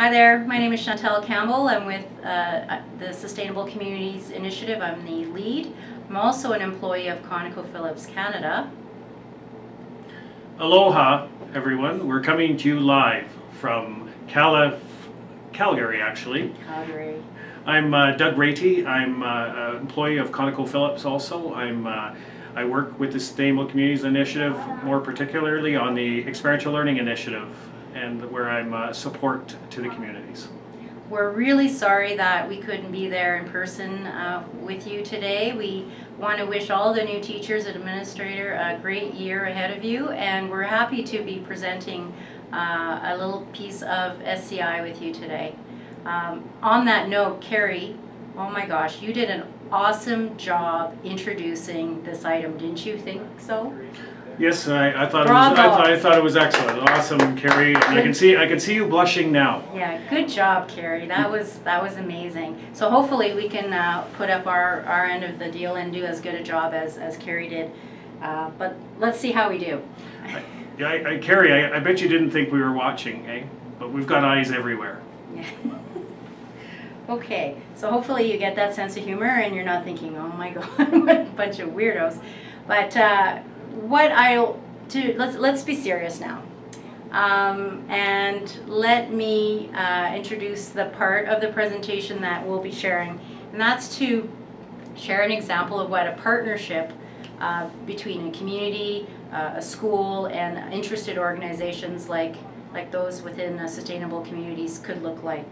Hi there, my name is Chantel Campbell. I'm with the Sustainable Communities Initiative. I'm the lead. I'm also an employee of ConocoPhillips Canada. Aloha everyone, we're coming to you live from Calgary actually. Calgary. I'm Doug Ratey. I'm an employee of ConocoPhillips also. I work with the Sustainable Communities Initiative, more particularly on the Experiential Learning Initiative, and where I'm support to the communities. We're really sorry that we couldn't be there in person with you today. We want to wish all the new teachers and administrator a great year ahead of you, and we're happy to be presenting a little piece of SCI with you today. On that note, Carrie, oh my gosh, you did an awesome job introducing this item, didn't you think so? Yes, I thought Bravo. I thought it was excellent. Awesome, Carrie. And I can see you blushing now. Yeah, good job, Carrie. That was amazing. So hopefully we can put up our end of the deal and do as good a job as Carrie did. But let's see how we do. Carrie, I bet you didn't think we were watching, eh? But we've got eyes everywhere. Yeah. Okay, so hopefully you get that sense of humor and you're not thinking, oh my god, what a bunch of weirdos. But what I'll do, let's be serious now. And let me introduce the part of the presentation that we'll be sharing. And that's to share an example of what a partnership between a community, a school, and interested organizations like those within sustainable communities could look like.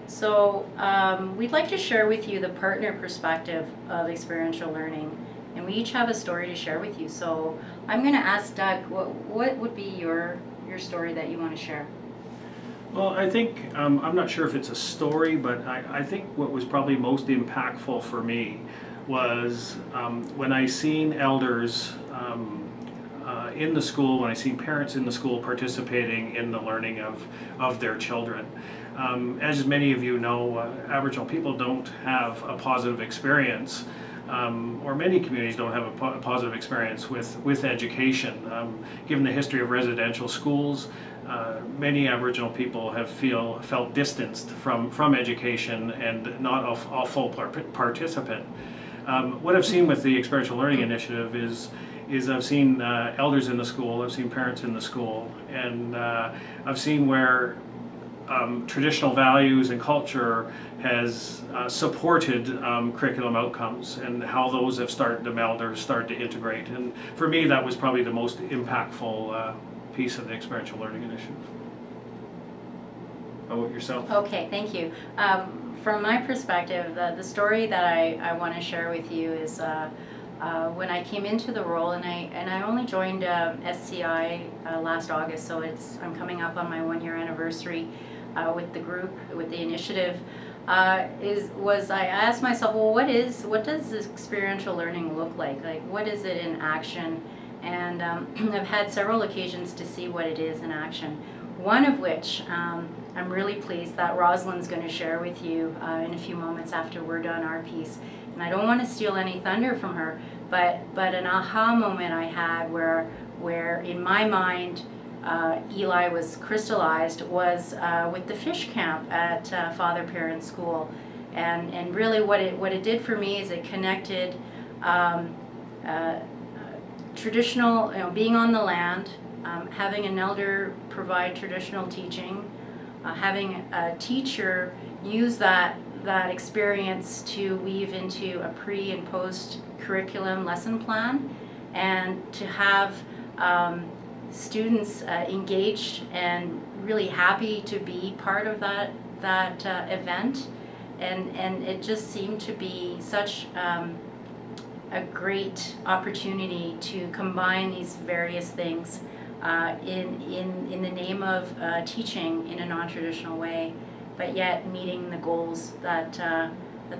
So we'd like to share with you the partner perspective of experiential learning, and we each have a story to share with you. So I'm going to ask Doug, what would be your story that you want to share? Well, I think, I'm not sure if it's a story, but I think what was probably most impactful for me was when I seen elders in the school, when I seen parents in the school participating in the learning of their children. As many of you know, Aboriginal people don't have a positive experience, or many communities don't have a positive experience with education. Given the history of residential schools, many Aboriginal people have felt distanced from education and not a full participant. What I've seen with the Experiential Learning Initiative is I've seen elders in the school, I've seen parents in the school, and I've seen where traditional values and culture has supported curriculum outcomes and how those have started to meld or start to integrate. And for me, that was probably the most impactful piece of the Experiential Learning Initiative. How about yourself? Okay, thank you. From my perspective, the story that I want to share with you is when I came into the role, and I only joined SCI last August, so I'm coming up on my 1-year anniversary with the group, with the initiative. I asked myself, well, what does this experiential learning look like? Like, what is it in action? And I've had several occasions to see what it is in action. One of which I'm really pleased that Rosalind's going to share with you in a few moments after we're done our piece. And I don't want to steal any thunder from her, but an aha moment I had where in my mind Eli was crystallized was with the fish camp at Father Parent School, and really what it did for me is it connected traditional, being on the land, having an elder provide traditional teaching, having a teacher use that experience to weave into a pre and post curriculum lesson plan, and to have students engaged and really happy to be part of that event, and it just seemed to be such a great opportunity to combine these various things in the name of teaching in a non-traditional way, but yet meeting the goals that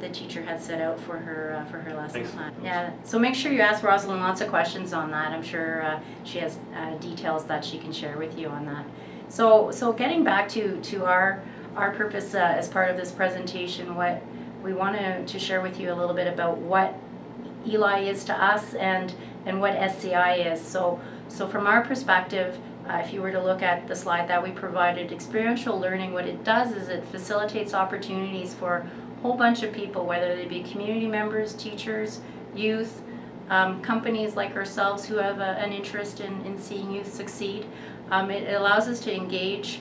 the teacher had set out for her lesson plan. Yeah, so make sure you ask Rosalind lots of questions on that. I'm sure she has details that she can share with you on that. So getting back to our purpose as part of this presentation, what we want to share with you a little bit about what Eli is to us and what SCI is. So from our perspective, If you were to look at the slide that we provided, experiential learning, what it does is it facilitates opportunities for a whole bunch of people, whether they be community members, teachers, youth, companies like ourselves who have an interest in seeing youth succeed. It allows us to engage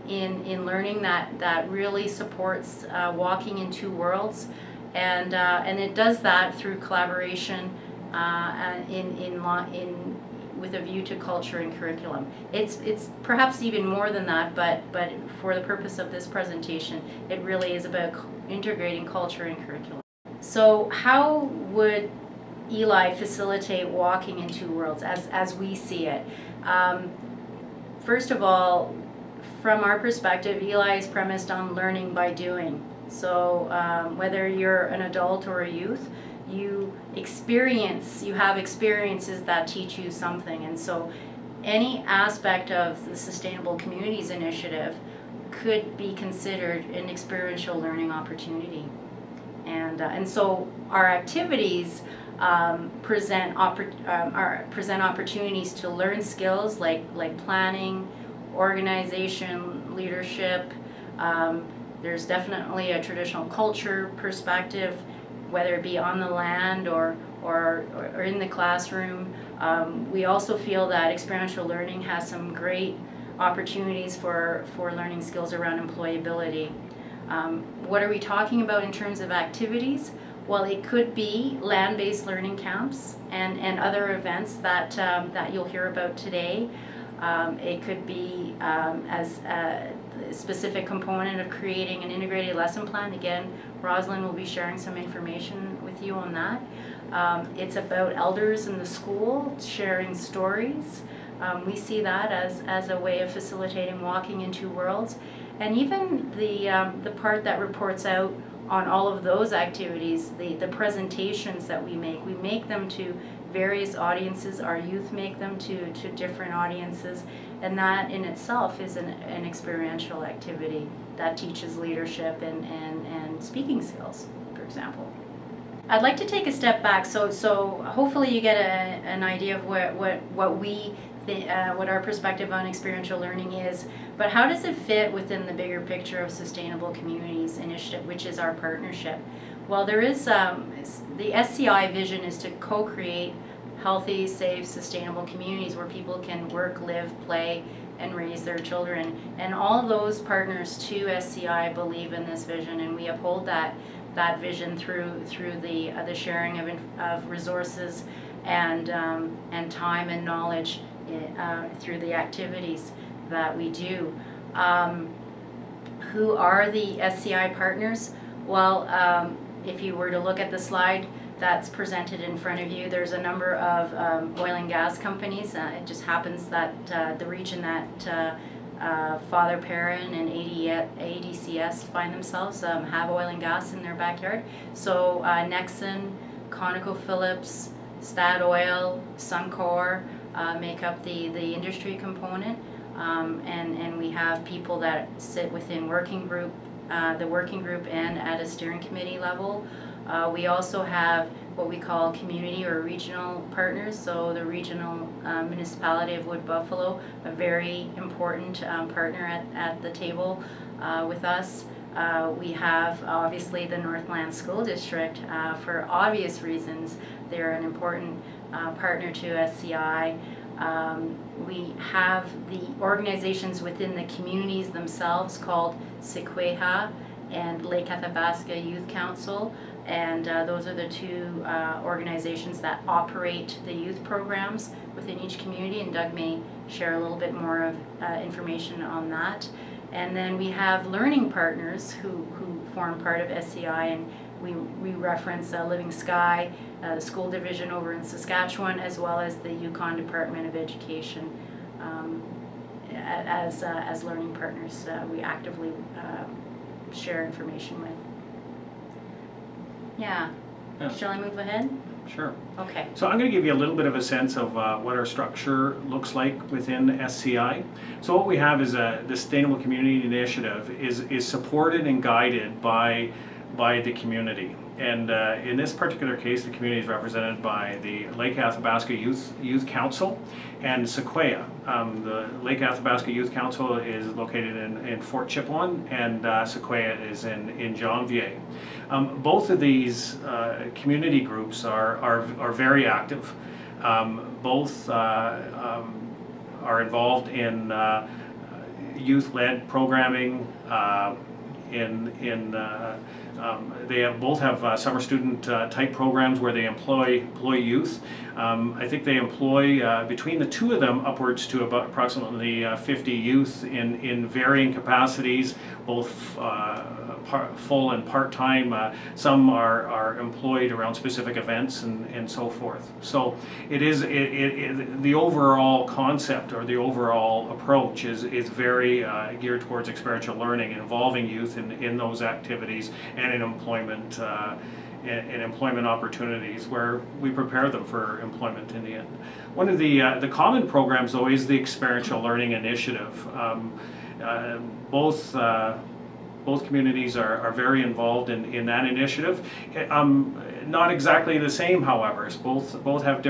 in learning that really supports walking in two worlds, and it does that through collaboration with a view to culture and curriculum. It's perhaps even more than that, but for the purpose of this presentation, it really is about integrating culture and curriculum. So how would Eli facilitate walking in two worlds as we see it? First of all, from our perspective, Eli is premised on learning by doing. So whether you're an adult or a youth, you have experiences that teach you something. And so any aspect of the Sustainable Communities Initiative could be considered an experiential learning opportunity. And so our activities present opportunities to learn skills like planning, organization, leadership. There's definitely a traditional culture perspective, whether it be on the land or in the classroom. We also feel that experiential learning has some great opportunities for learning skills around employability. What are we talking about in terms of activities? Well, it could be land-based learning camps and other events that you'll hear about today. It could be as a specific component of creating an integrated lesson plan. Again, Rosalind will be sharing some information with you on that. It's about elders in the school sharing stories. We see that as a way of facilitating walking in two worlds. And even the part that reports out on all of those activities, the presentations that we make them to various audiences. Our youth make them to different audiences, and that in itself is an experiential activity that teaches leadership and speaking skills, for example. I'd like to take a step back, so hopefully you get an idea of what our perspective on experiential learning is, but how does it fit within the bigger picture of Sustainable Communities Initiative, which is our partnership? Well, there is the SCI vision is to co-create healthy, safe, sustainable communities where people can work, live, play, and raise their children. And all of those partners to SCI believe in this vision, and we uphold that vision through the sharing of resources and time and knowledge through the activities that we do. Who are the SCI partners? Well, if you were to look at the slide that's presented in front of you, there's a number of oil and gas companies. It just happens that the region that Father Perrin and ADCS find themselves have oil and gas in their backyard. So Nexen, ConocoPhillips, Statoil, Suncor make up the industry component, and we have people that sit within the working group and at a steering committee level. We also have what we call community or regional partners. So the regional municipality of Wood Buffalo, a very important partner at the table with us. We have obviously the Northland School District. For obvious reasons, they're an important partner to SCI. We have the organizations within the communities themselves called Sequeja and Lake Athabasca Youth Council, and those are the two organizations that operate the youth programs within each community, and Doug may share a little bit more of information on that. And then we have learning partners who form part of SCI, and we reference Living Sky, the school division over in Saskatchewan, as well as the Yukon Department of Education as learning partners we actively share information with. Yeah. Shall I move ahead? Sure. Okay. So I'm going to give you a little bit of a sense of what our structure looks like within SCI. So what we have is the Sustainable Community Initiative is supported and guided by by the community. And in this particular case, the community is represented by the Lake Athabasca Youth Council and Sequoia. The Lake Athabasca Youth Council is located in Fort Chipewyan, and Sequoia is in Janvier. Both of these community groups are very active. Both are involved in youth-led programming. They both have summer student type programs where they employ youth. I think they employ between the two of them upwards to about approximately 50 youth in varying capacities, both full and part-time. Some are employed around specific events and so forth. So it is the overall concept, or the overall approach is very geared towards experiential learning, involving youth in those activities and in employment opportunities where we prepare them for employment in the end. One of the common programs, though, is the Experiential Learning Initiative. Both communities are very involved in that initiative. Not exactly the same, however. Both have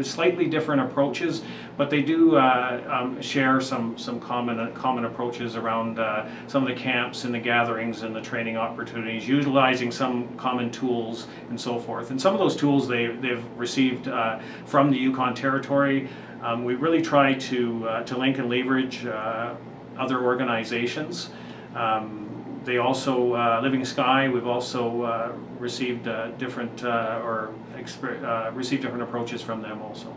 slightly different approaches, but they do share some common approaches around some of the camps and the gatherings and the training opportunities, utilizing some common tools and so forth. And some of those tools they've received from the Yukon Territory. We really try to link and leverage other organizations. They also, Living Sky, we've also received different received different approaches from them also.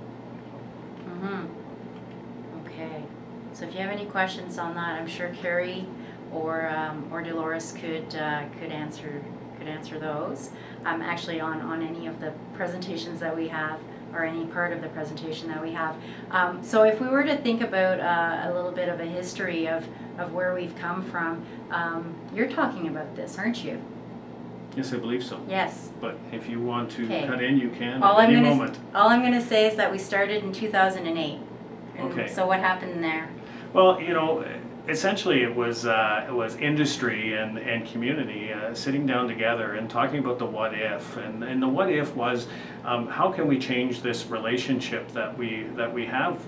Okay, so if you have any questions on that, I'm sure Carrie or Dolores could answer those. Actually, on any of the presentations that we have, or any part of the presentation that we have. So if we were to think about a little bit of a history of where we've come from, you're talking about this, aren't you? Yes, I believe so. Yes. But if you want to Okay. cut in, you can at any moment. All I'm going to say is that we started in 2008. Okay. So what happened there? Well, essentially it was industry and community sitting down together and talking about the what if, and the what if was how can we change this relationship that we have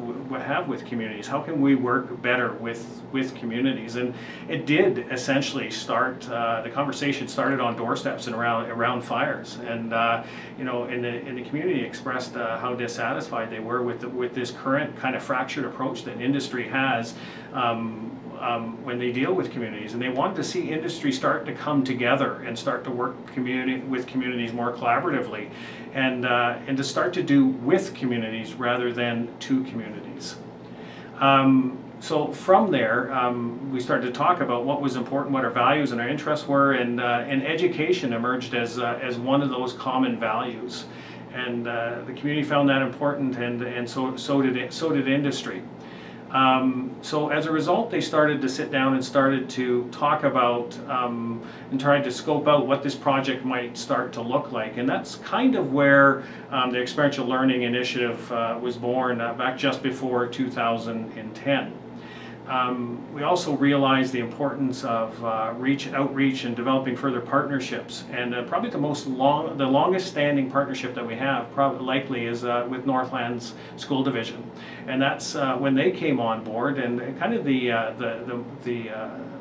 with communities? How can we work better with communities? And it did essentially start. The conversation started on doorsteps and around fires, and in the community expressed how dissatisfied they were with this current kind of fractured approach that industry has. When they deal with communities, and they wanted to see industry start to come together and start to work with communities more collaboratively, and to start to do with communities rather than to communities. So from there, we started to talk about what was important, what our values and our interests were, and education emerged as one of those common values, and the community found that important, and so did industry. So as a result, they started to sit down and started to talk about and try to scope out what this project might start to look like. And that's kind of where the Experiential Learning Initiative was born back just before 2010. We also realized the importance of outreach and developing further partnerships, and probably the longest standing partnership that we have probably likely is with Northland's school division, and that's when they came on board, and kind of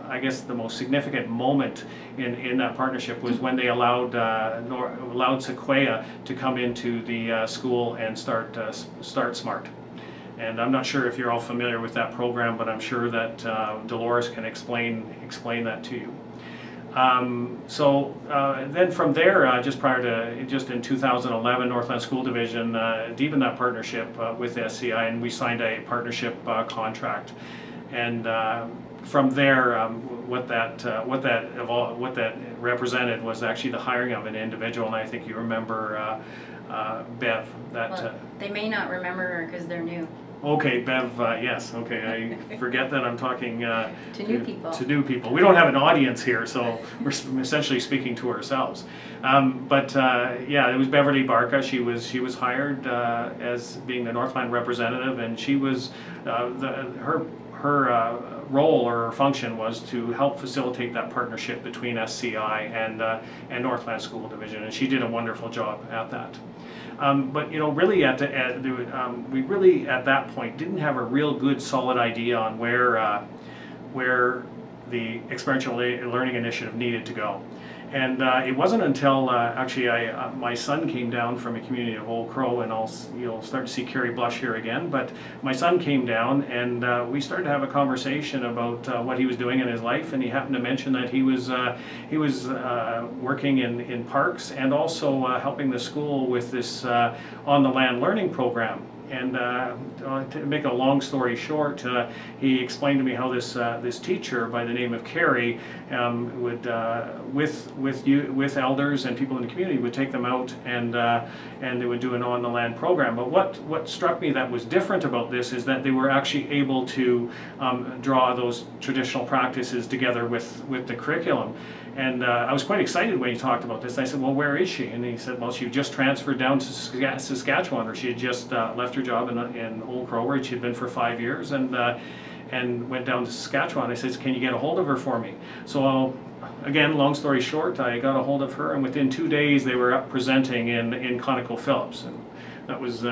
I guess the most significant moment in that partnership was when they allowed Sequoia to come into the school and start SMART. And I'm not sure if you're all familiar with that program, but I'm sure that Dolores can explain that to you. Then from there, just in 2011, Northland School Division deepened that partnership with SCI, and we signed a partnership contract. And from there, what that represented was actually the hiring of an individual, and I think you remember Bev. Well, they may not remember her because they're new. Okay, Bev, yes, okay, I forget that I'm talking to new people. To new people. We don't have an audience here, so we're essentially speaking to ourselves. Yeah, it was Beverly Barca. She was hired as being the Northland representative, and she was her role or her function was to help facilitate that partnership between SCI and Northland School Division, and she did a wonderful job at that. But really we really at that point didn't have a real good solid idea on where the experiential learning initiative needed to go. And it wasn't until actually my son came down from a community of Old Crow, and you'll start to see Carrie blush here again, but my son came down and we started to have a conversation about what he was doing in his life, and he happened to mention that he was working in parks and also helping the school with this on the land learning program. And to make a long story short, he explained to me how this teacher by the name of Carrie would, with elders and people in the community, would take them out and they would do an on the land program. But what struck me that was different about this is that they were actually able to draw those traditional practices together with the curriculum. And I was quite excited when he talked about this. I said, well, where is she? And he said, well, she just transferred down to Saskatchewan, or she had just left her job in Old Crow, where she had been for 5 years, and went down to Saskatchewan. I said, can you get a hold of her for me? So again, long story short, I got a hold of her, and within 2 days they were up presenting in ConocoPhillips. And that was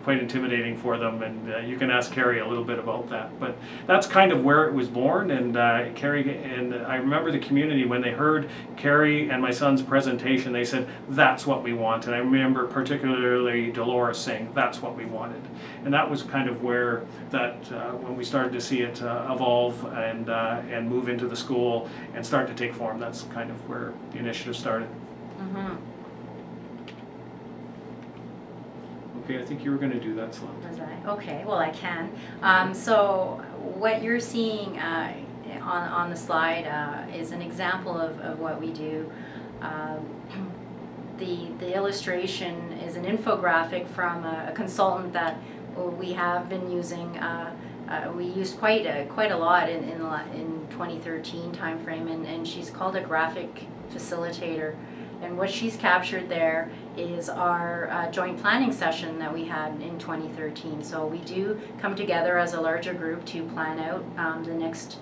quite intimidating for them, and you can ask Carrie a little bit about that. But that's kind of where it was born, and Carrie, and I remember the community, when they heard Carrie and my son's presentation, they said, that's what we want. And I remember particularly Dolores saying, that's what we wanted. And that was kind of where that, when we started to see it evolve and move into the school and start to take form, that's kind of where the initiative started. Mm-hmm. Okay, I think you were going to do that slide. Was I? Okay, well I can. So what you're seeing on the slide is an example of what we do. The illustration is an infographic from a consultant that we have been using. We used quite a lot in 2013 timeframe, and she's called a graphic facilitator. And what she's captured there is our joint planning session that we had in 2013. So we do come together as a larger group to plan out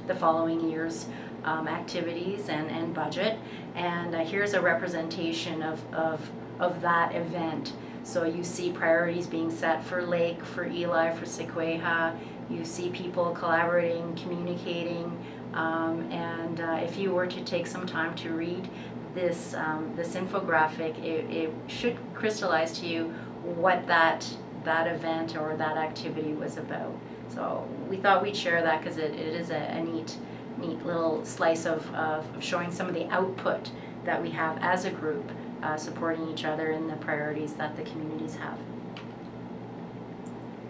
the following year's activities and budget. And here's a representation of that event. So you see priorities being set for Lake, for Eli, for Sequoia. You see people collaborating, communicating, and if you were to take some time to read this infographic, it should crystallize to you what that event or that activity was about. So we thought we'd share that because it is a neat little slice of showing some of the output that we have as a group, supporting each other in the priorities that the communities have.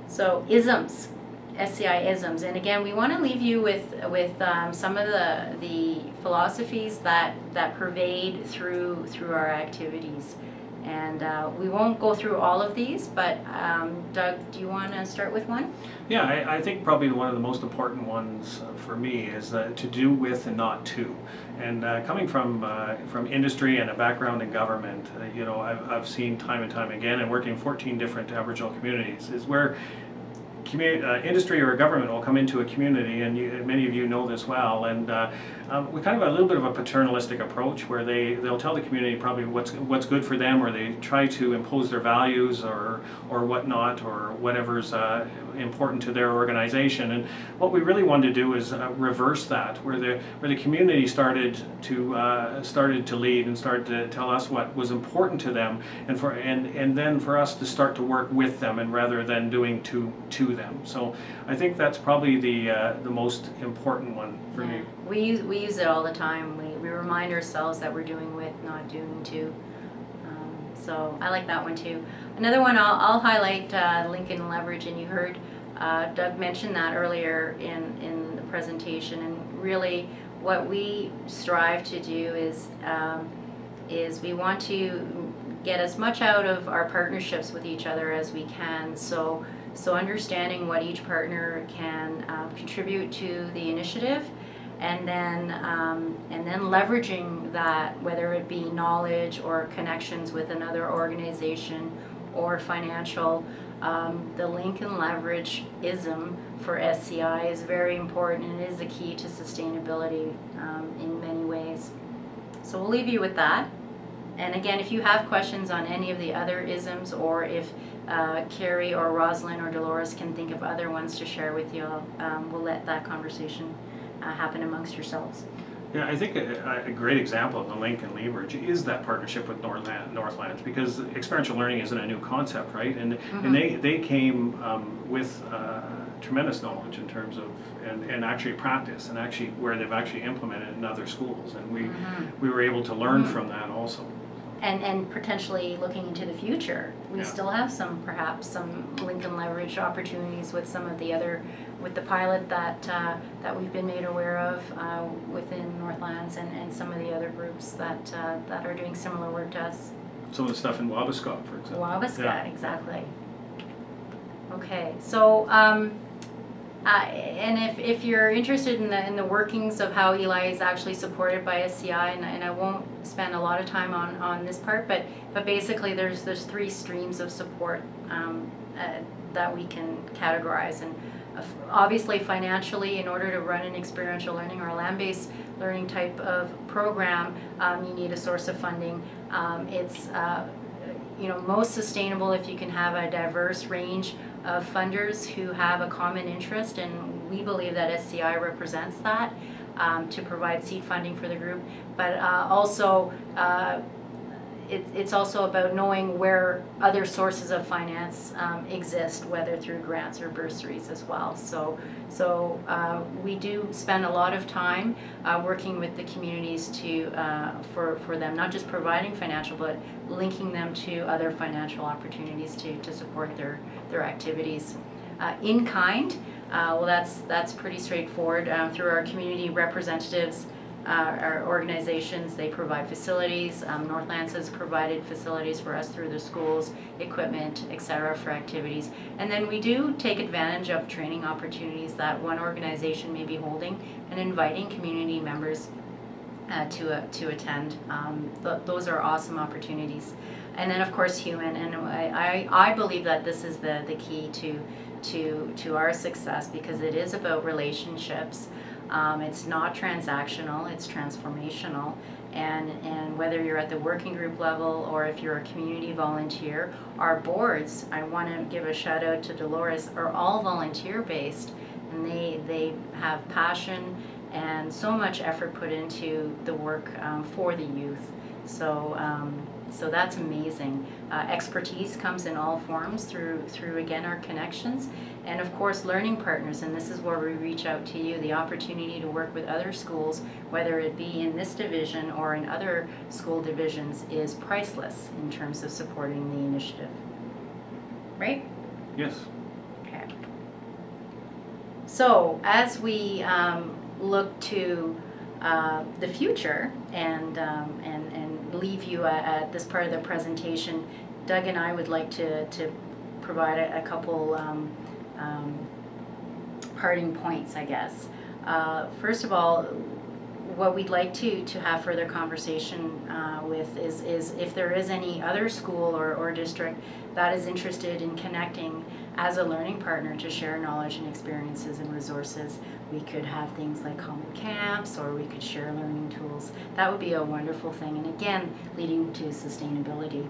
So isms. SCI isms, and again, we want to leave you with some of the philosophies that pervade through our activities, and we won't go through all of these. But Doug, do you want to start with one? Yeah, I think probably one of the most important ones for me is to do with and not to. And coming from industry and a background in government, I've seen time and time again, and working in 14 different Aboriginal communities, is where industry or government will come into a community, and many of you know this well, and we kind of have a little bit of a paternalistic approach where they'll tell the community probably what's good for them, or they try to impose their values or whatnot, or whatever's important to their organization. And what we really wanted to do is reverse that, where the community started to lead and started to tell us what was important to them, and then for us to start to work with them, and rather than doing to them. So I think that's probably the most important one for me. We use it all the time. We remind ourselves that we're doing with, not doing to. So I like that one too. Another one I'll highlight, Lincoln Leverage, and you heard Doug mention that earlier in the presentation. And really, what we strive to do is we want to get as much out of our partnerships with each other as we can. So understanding what each partner can contribute to the initiative, and then leveraging that, whether it be knowledge or connections with another organization or financial The link and leverage ism for SCI is very important, and it is a key to sustainability in many ways. So we'll leave you with that. And again, if you have questions on any of the other isms, or if Carrie or Rosalind or Dolores can think of other ones to share with you, we'll let that conversation happen amongst yourselves. Yeah, I think a great example of the link and leverage is that partnership with Northlands, because experiential learning isn't a new concept, right? And they came with tremendous knowledge in terms of and actually practice, and actually where they've actually implemented in other schools, and we were able to learn from that also. And potentially looking into the future, we still have perhaps some link and leverage opportunities with some of the other, with the pilot that we've been made aware of within Northlands, and some of the other groups that are doing similar work to us. Some of the stuff in Wabasca, for example. Wabasca, exactly. Okay, so and if you're interested in the workings of how Eli is actually supported by SCI, and I won't spend a lot of time on this part, but basically there's 3 streams of support that we can categorize. And obviously financially, in order to run an experiential learning or a land-based learning type of program, you need a source of funding. It's most sustainable if you can have a diverse range of funders who have a common interest, and we believe that SCI represents that, to provide seed funding for the group. But also it's also about knowing where other sources of finance exist, whether through grants or bursaries as well. So we do spend a lot of time working with the communities for them, not just providing financial, but linking them to other financial opportunities to support their activities. In kind, well, that's pretty straightforward. Through our community representatives, our organizations, they provide facilities. Northlands has provided facilities for us through the schools, equipment, etc. for activities. And then we do take advantage of training opportunities that one organization may be holding and inviting community members to attend. Those are awesome opportunities. And then of course human, and I believe that this is the key to our success, because it is about relationships. It's not transactional, it's transformational. And whether you're at the working group level or if you're a community volunteer, our boards, I want to give a shout out to Dolores, are all volunteer based, and they have passion and so much effort put into the work for the youth. So that's amazing. Expertise comes in all forms through again our connections, and of course learning partners, and this is where we reach out to you. The opportunity to work with other schools, whether it be in this division or in other school divisions, is priceless in terms of supporting the initiative. Right? Yes. Okay. So as we look to the future and leave you at this part of the presentation, Doug and I would like to provide a couple parting points, I guess. First of all, what we'd like to have further conversation with is if there is any other school or district that is interested in connecting as a learning partner to share knowledge and experiences and resources. We could have things like common camps, or we could share learning tools. That would be a wonderful thing, and again, leading to sustainability.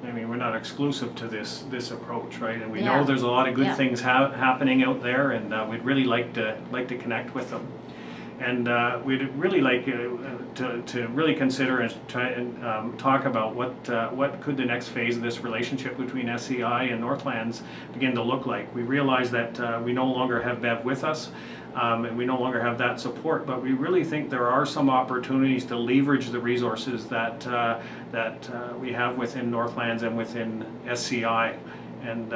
I mean, we're not exclusive to this approach, right? And we know there's a lot of good things happening out there, and we'd really like to connect with them. And we'd really like to really consider and try and talk about what could the next phase of this relationship between SCI and Northlands begin to look like. We realize that we no longer have Bev with us, and we no longer have that support, but we really think there are some opportunities to leverage the resources that we have within Northlands and within SCI, and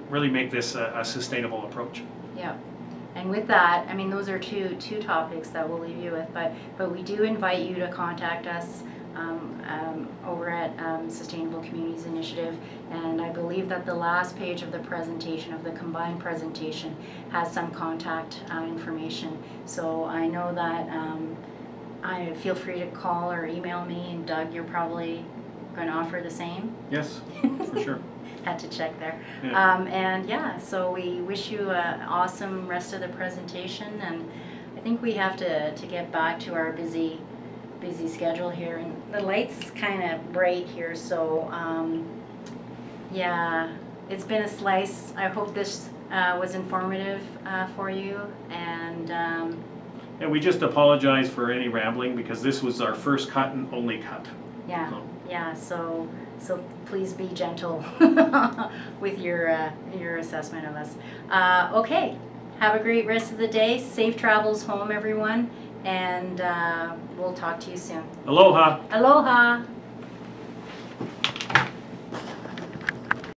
really make this a sustainable approach. Yeah. And with that, I mean, those are two topics that we'll leave you with, but we do invite you to contact us over at Sustainable Communities Initiative, and I believe that the last page of the presentation, of the combined presentation, has some contact information. So I know that I feel free to call or email me, and Doug, you're probably going to offer the same? Yes, for sure. had to check there. Yeah. And yeah, so we wish you an awesome rest of the presentation, and I think we have to get back to our busy schedule here, and the light's kind of bright here, so yeah, it's been a slice. I hope this was informative for you, and And we just apologize for any rambling because this was our first cut and only cut. yeah, So. yeah. So please be gentle with your assessment of us. Okay, have a great rest of the day. Safe travels home, everyone, and we'll talk to you soon. Aloha. Aloha.